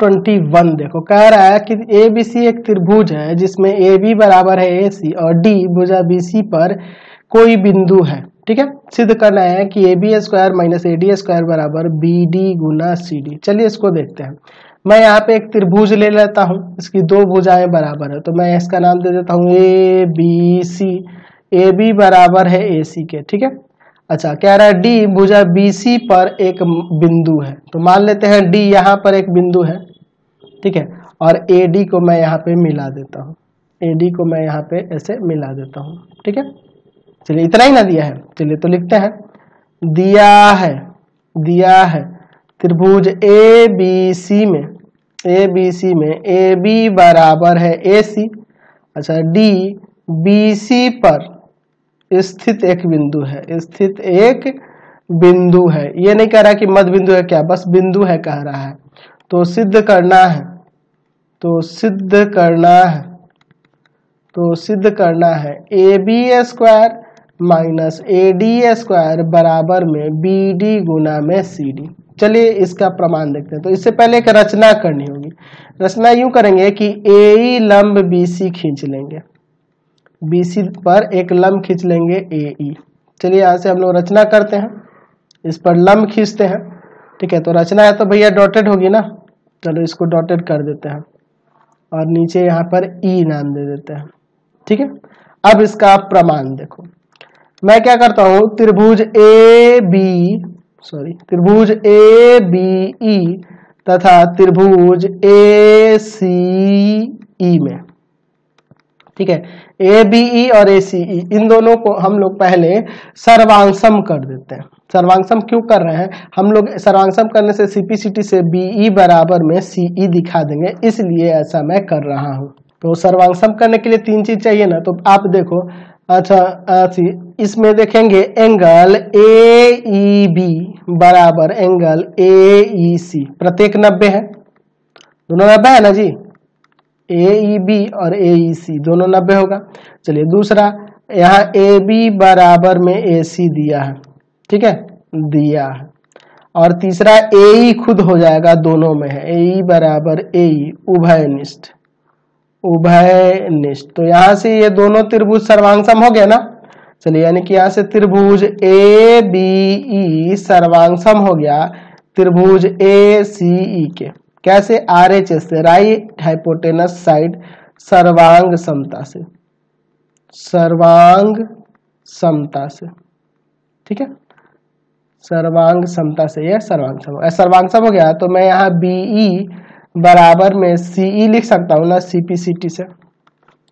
21 देखो कह रहा है कि ए बी सी एक त्रिभुज है जिसमें ए बी बराबर है ए सी और डी भुजा बी सी पर कोई बिंदु है। ठीक है, सिद्ध करना है कि A B square minus A D square बराबर बी डी गुना सी डी। चलिए इसको देखते हैं। मैं यहाँ पे एक त्रिभुज ले लेता हूँ, इसकी दो भुजाएं बराबर है, तो मैं इसका नाम दे देता हूँ A B C. A B बराबर है ए सी के। ठीक है, अच्छा कह रहा है डी भुजा बी सी पर एक बिंदु है, तो मान लेते हैं डी यहाँ पर एक बिंदु है। ठीक है, और ए डी को मैं यहाँ पे मिला देता हूँ, ए डी को मैं यहाँ पे ऐसे मिला देता हूँ। ठीक है, चलिए इतना ही ना दिया है, चलिए तो लिखते हैं। दिया है त्रिभुज ए बी सी में ए बी बराबर है ए सी। अच्छा डी बी सी पर स्थित एक बिंदु है, ये नहीं कह रहा कि मध्य बिंदु है क्या, बस बिंदु है कह रहा है। तो सिद्ध करना है A B square minus A D square बराबर में बी डी गुना में सी डी। चलिए इसका प्रमाण देखते हैं। तो इससे पहले एक रचना करनी होगी। रचना यूं करेंगे कि ए लंब बी सी खींच लेंगे, बी सी पर एक लंब खींच लेंगे ए ई। चलिए यहाँ से हम लोग रचना करते हैं, इस पर लंब खींचते हैं। ठीक है, तो रचना है तो भैया डॉटेड होगी ना, चलो इसको डॉटेड कर देते हैं और नीचे यहाँ पर ई नाम दे देते हैं। ठीक है, अब इसका प्रमाण देखो। मैं क्या करता हूँ, त्रिभुज ए बी ई तथा त्रिभुज ए सी ई में, ठीक है, ए बी ई और ए सी ई, इन दोनों को हम लोग पहले सर्वांशम कर देते हैं। सर्वांशम क्यों कर रहे हैं हम लोग, सर्वांशम करने से सीपीसीटी से बीई बराबर में सीई दिखा देंगे, इसलिए ऐसा मैं कर रहा हूं। तो सर्वांशम करने के लिए तीन चीज चाहिए ना, तो आप देखो। अच्छा इसमें देखेंगे एंगल ए ई बी बराबर एंगल ए ई सी, प्रत्येक 90 है, दोनों 90 है ना जी, ए ई बी और ए ई सी दोनों 90 होगा। चलिए दूसरा, यहाँ ए बी बराबर में ए सी दिया है, ठीक है, दिया है। और तीसरा ए ई खुद हो जाएगा, दोनों में है, ए ई बराबर ए ई, उभयनिष्ठ। तो यहाँ से ये दोनों त्रिभुज सर्वांशम हो गया ना। चलिए यानी कि यहाँ से त्रिभुज ए बी ई सर्वांशम हो गया त्रिभुज ए सी ई के। कैसे, RHS से, राइट हाइपोटेनस साइड सर्वांग समता से, ठीक है, सर्वांग समता से यह सर्वांगसम हो गया। तो मैं यहाँ बीई बराबर में सीई लिख सकता हूँ ना, सीपीसीटी से,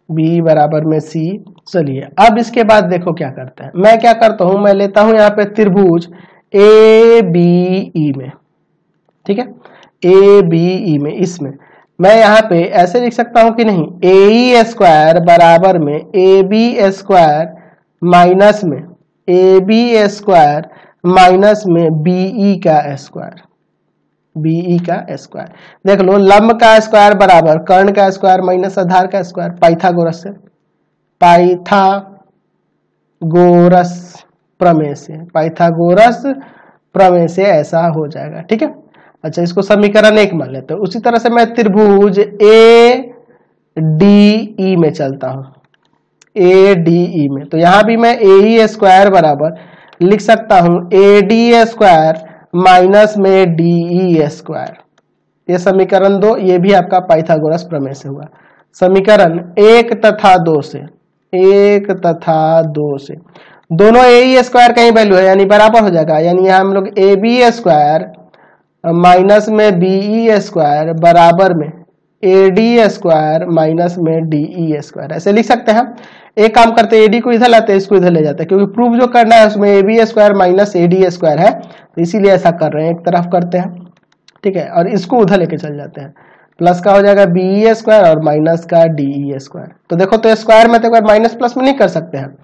बीई बराबर में सी। चलिए अब इसके बाद देखो क्या करते हैं। मैं क्या करता हूँ, मैं लेता हूँ यहाँ पे त्रिभुज ए बी ई में, ठीक है, ए बी ई में, इसमें मैं यहाँ पे ऐसे लिख सकता हूँ कि नहीं, ए ई स्क्वायर बराबर में ए बी स्क्वायर माइनस में ए बी स्क्वायर माइनस में बीई का स्क्वायर, बीई का स्क्वायर। देख लो, लंब का स्क्वायर बराबर कर्ण का स्क्वायर माइनस आधार का स्क्वायर, पाइथागोरस प्रमेय से ऐसा हो जाएगा। ठीक है, अच्छा इसको समीकरण 1 मान लेते हैं। उसी तरह से मैं त्रिभुज ए डी ई में चलता हूं, ए डी ई में, तो यहां भी मैं ए ई स्क्वायर बराबर लिख सकता हूं ए डी स्क्वायर माइनस में डी ई स्क्वायर। ये समीकरण 2, ये भी आपका पाइथागोरस प्रमेय से हुआ। समीकरण 1 तथा 2 से दोनों ए ई स्क्वायर का ही वैल्यू है, यानी बराबर हो जाएगा। यानी यहाँ हम लोग ए बी स्क्वायर माइनस में बीई स्क्वायर बराबर में ए डी स्क्वायर माइनस में डीई स्क्वायर, ऐसे लिख सकते हैं। एक काम करते हैं, एडी को इधर लाते हैं, इसको इधर ले जाते हैं, क्योंकि प्रूफ जो करना है उसमें A B square minus A D square है, तो इसीलिए ऐसा कर रहे हैं, एक तरफ करते हैं। ठीक है, और इसको उधर लेके चल जाते हैं, प्लस का हो जाएगा बीई स्क्वायर और माइनस का डीई स्क्वायर। तो देखो, तो स्क्वायर में तो एक बार माइनस प्लस में नहीं कर सकते हैं,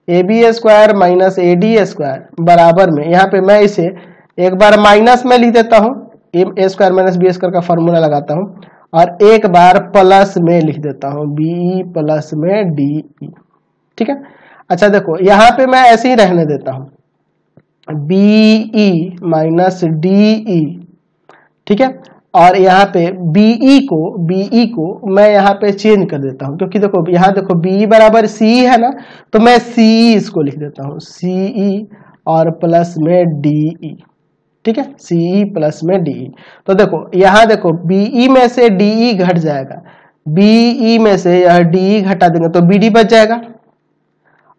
A B square minus A D square बराबर में, यहाँ पे मैं इसे एक बार माइनस में लिख देता हूँ, ए स्क्वायर माइनस बी स्क्वायर का फॉर्मूला लगाता हूँ, और एक बार प्लस में लिख देता हूँ, बीई प्लस में डीई। ठीक है, अच्छा देखो यहाँ पे मैं ऐसे ही रहने देता हूँ, बीई माइनस डीई, ठीक है, और यहाँ पे बीई को मैं यहाँ पे चेंज कर देता हूँ, क्योंकि देखो यहाँ देखो बीई बराबर सी है ना, तो मैं सी इसको लिख देता हूँ, सीई और प्लस में डीई, ठीक है, सीई प्लस में डीई। तो देखो यहाँ देखो बीई में से डीई घट जाएगा, बीई में से यह डीई घटा देंगे तो बीडी बच जाएगा,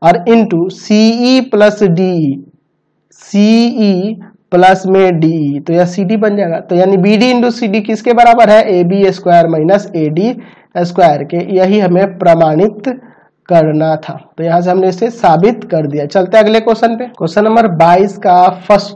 और into CE plus DE, CE plus में डी, तो यह सी डी बन जाएगा। तो यानी B D into C D किसके बराबर है, A B square minus A D square के। यही हमें प्रमाणित करना था, तो यहां से हमने इसे साबित कर दिया। चलते अगले क्वेश्चन पे, क्वेश्चन नंबर 22 का फर्स्ट